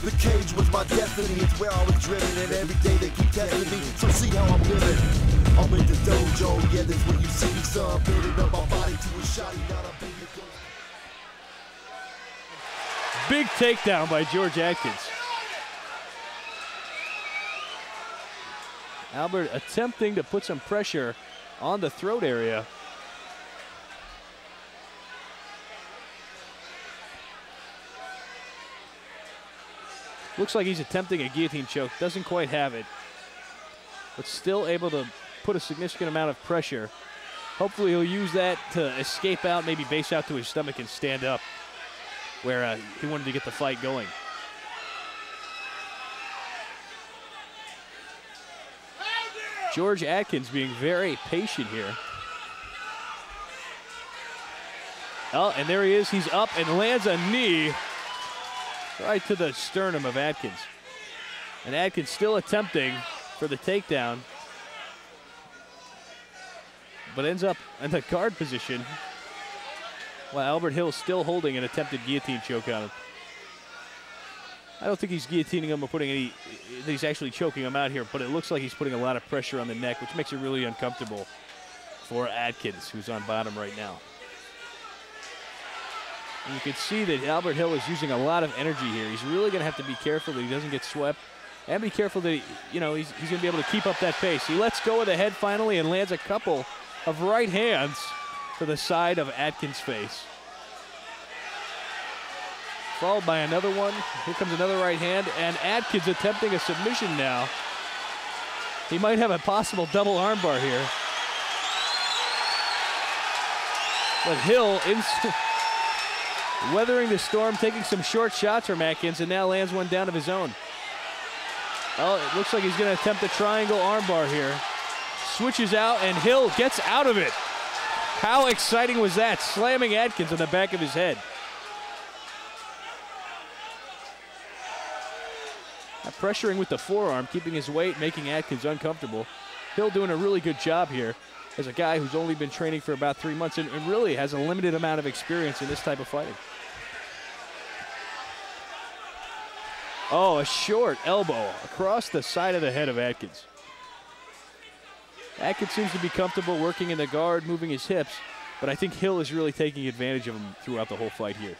The cage was my destiny, it's where I was driven, and every day they keep testing me, so see how I'm living. I'm in the dojo, yeah, that's where you see me, son. Building up my body to a shotty, not a baby. Big takedown by George Adkins. Albert attempting to put some pressure on the throat area. Looks like he's attempting a guillotine choke. Doesn't quite have it, but still able to put a significant amount of pressure. Hopefully he'll use that to escape out, maybe base out to his stomach and stand up where he wanted to get the fight going. George Adkins being very patient here. Oh, and there he is. He's up and lands a knee right to the sternum of Adkins. And Adkins still attempting for the takedown, but ends up in the guard position while Albert Hill still holding an attempted guillotine choke on him. I don't think he's guillotining him or putting any, he's actually choking him out here, but it looks like he's putting a lot of pressure on the neck, which makes it really uncomfortable for Adkins, who's on bottom right now. And you can see that Albert Hill is using a lot of energy here. He's really going to have to be careful that he doesn't get swept, and be careful that he's going to be able to keep up that pace. He lets go of the head finally and lands a couple of right hands to the side of Adkins' face. Followed by another one. Here comes another right hand, and Adkins attempting a submission now. He might have a possible double armbar here. But Hill weathering the storm, taking some short shots from Adkins, and now lands one down of his own. Oh, it looks like he's going to attempt a triangle armbar here. Switches out, and Hill gets out of it. How exciting was that? Slamming Adkins on the back of his head. Pressuring with the forearm, keeping his weight, making Adkins uncomfortable. Hill doing a really good job here as a guy who's only been training for about 3 months and really has a limited amount of experience in this type of fighting. Oh, a short elbow across the side of the head of Adkins. Adkins seems to be comfortable working in the guard, moving his hips, but I think Hill is really taking advantage of him throughout the whole fight here.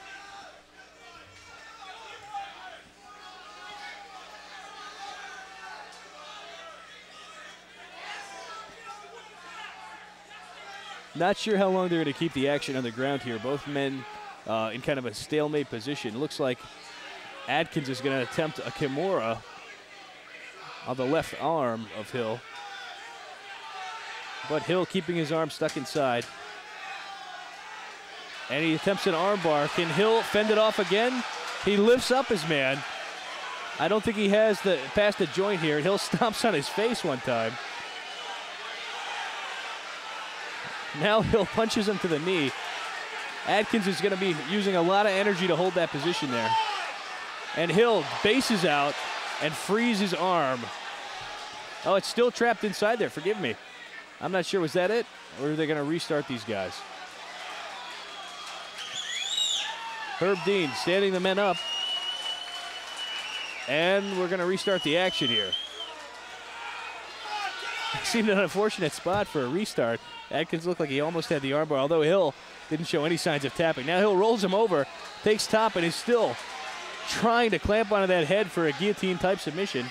Not sure how long they're going to keep the action on the ground here. Both men in kind of a stalemate position. It looks like Adkins is going to attempt a Kimura on the left arm of Hill. But Hill keeping his arm stuck inside. And he attempts an armbar. Can Hill fend it off again? He lifts up his man. I don't think he has past the joint here. Hill stomps on his face one time. Now Hill punches him to the knee. Adkins is going to be using a lot of energy to hold that position there. And Hill bases out and frees his arm. Oh, it's still trapped inside there. Forgive me. I'm not sure. Was that it? Or are they going to restart these guys? Herb Dean standing the men up. And we're going to restart the action here. Seemed an unfortunate spot for a restart. Adkins looked like he almost had the armbar, although Hill didn't show any signs of tapping. Now Hill rolls him over, takes top, and is still trying to clamp onto that head for a guillotine-type submission.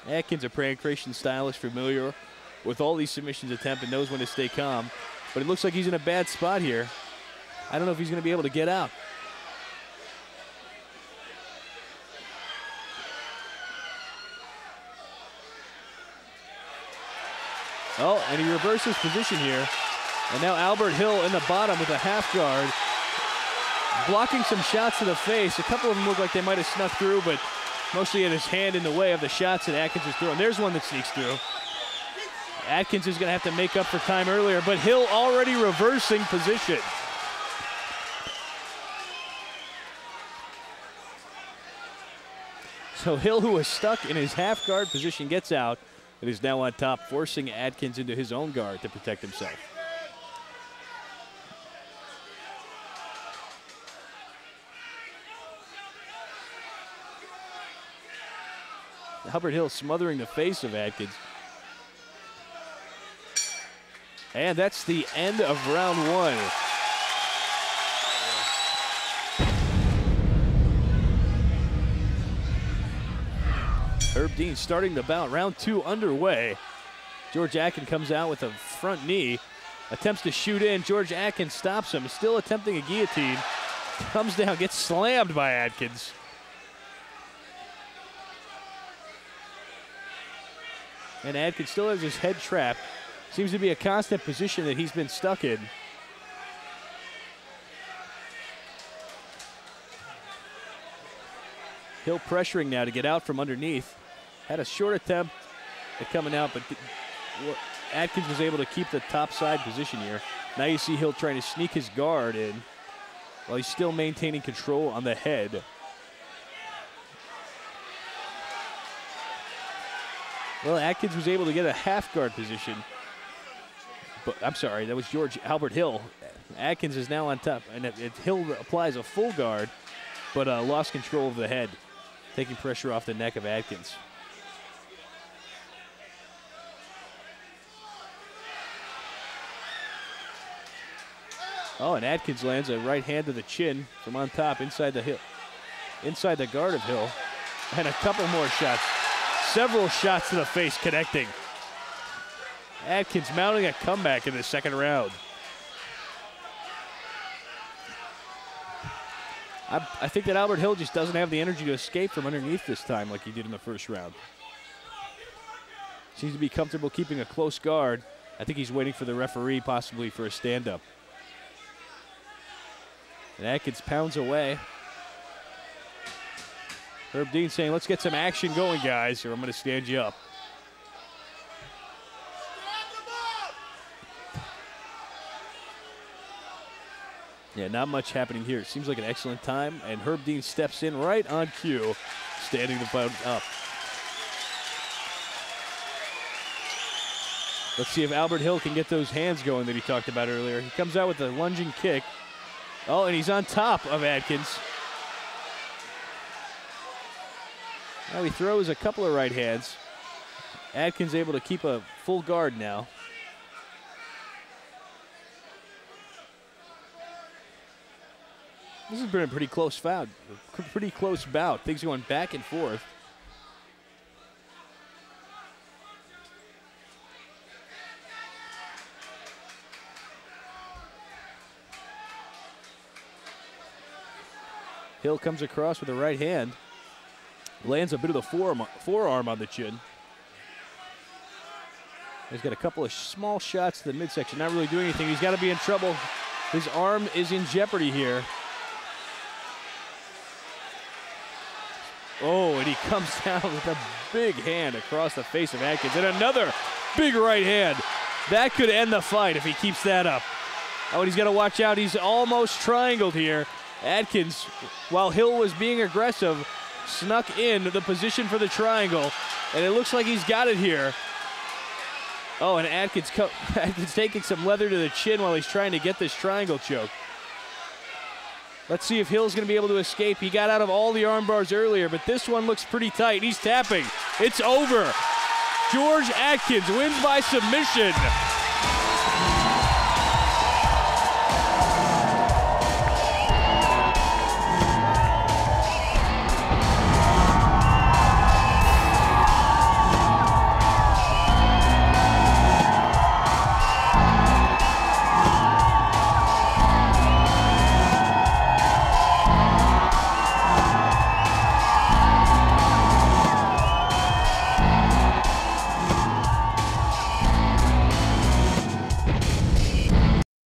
Adkins, a pancration stylist, familiar with all these submissions attempted, knows when to stay calm. But it looks like he's in a bad spot here. I don't know if he's going to be able to get out. Oh, and he reverses position here. And now Albert Hill in the bottom with a half guard. Blocking some shots to the face. A couple of them look like they might have snuck through, but mostly had his hand in the way of the shots that Adkins is throwing. There's one that sneaks through. Adkins is going to have to make up for time earlier, but Hill already reversing position. So Hill, who was stuck in his half guard position, gets out. It is now on top, forcing Adkins into his own guard to protect himself. Albert Hill smothering the face of Adkins. And that's the end of round one. Herb Dean starting the bout. Round two underway. George Atkins comes out with a front knee. Attempts to shoot in. George Atkins stops him. Still attempting a guillotine. Comes down, gets slammed by Adkins. And Adkins still has his head trapped. Seems to be a constant position that he's been stuck in. Hill pressuring now to get out from underneath. Had a short attempt at coming out, but Adkins was able to keep the top side position here. Now you see Hill trying to sneak his guard in while he's still maintaining control on the head. Well, Adkins was able to get a half guard position. But I'm sorry, that was Albert Hill. Adkins is now on top, and Hill applies a full guard, but lost control of the head, taking pressure off the neck of Adkins. Oh, and Adkins lands a right hand to the chin from on top, inside the guard of Hill. And a couple more shots. Several shots to the face connecting. Adkins mounting a comeback in the second round. I think that Albert Hill just doesn't have the energy to escape from underneath this time like he did in the first round. Seems to be comfortable keeping a close guard. I think he's waiting for the referee possibly for a stand-up. And Adkins pounds away. Herb Dean saying, let's get some action going, guys, or I'm going to stand you up. Yeah, not much happening here. It seems like an excellent time, and Herb Dean steps in right on cue, standing the bout up. Let's see if Albert Hill can get those hands going that he talked about earlier. He comes out with a lunging kick. Oh, and he's on top of Adkins. Now he throws a couple of right hands. Adkins able to keep a full guard now. This has been a pretty close bout. Things going back and forth. Hill comes across with a right hand. Lands a bit of the forearm on the chin. He's got a couple of small shots to the midsection. Not really doing anything. He's got to be in trouble. His arm is in jeopardy here. Oh, and he comes down with a big hand across the face of Adkins. And another big right hand. That could end the fight if he keeps that up. Oh, and he's got to watch out. He's almost triangled here. Adkins, while Hill was being aggressive, snuck in the position for the triangle. And it looks like he's got it here. Oh, and Adkins taking some leather to the chin while he's trying to get this triangle choke. Let's see if Hill's going to be able to escape. He got out of all the arm bars earlier, but this one looks pretty tight. He's tapping. It's over. George Atkins wins by submission.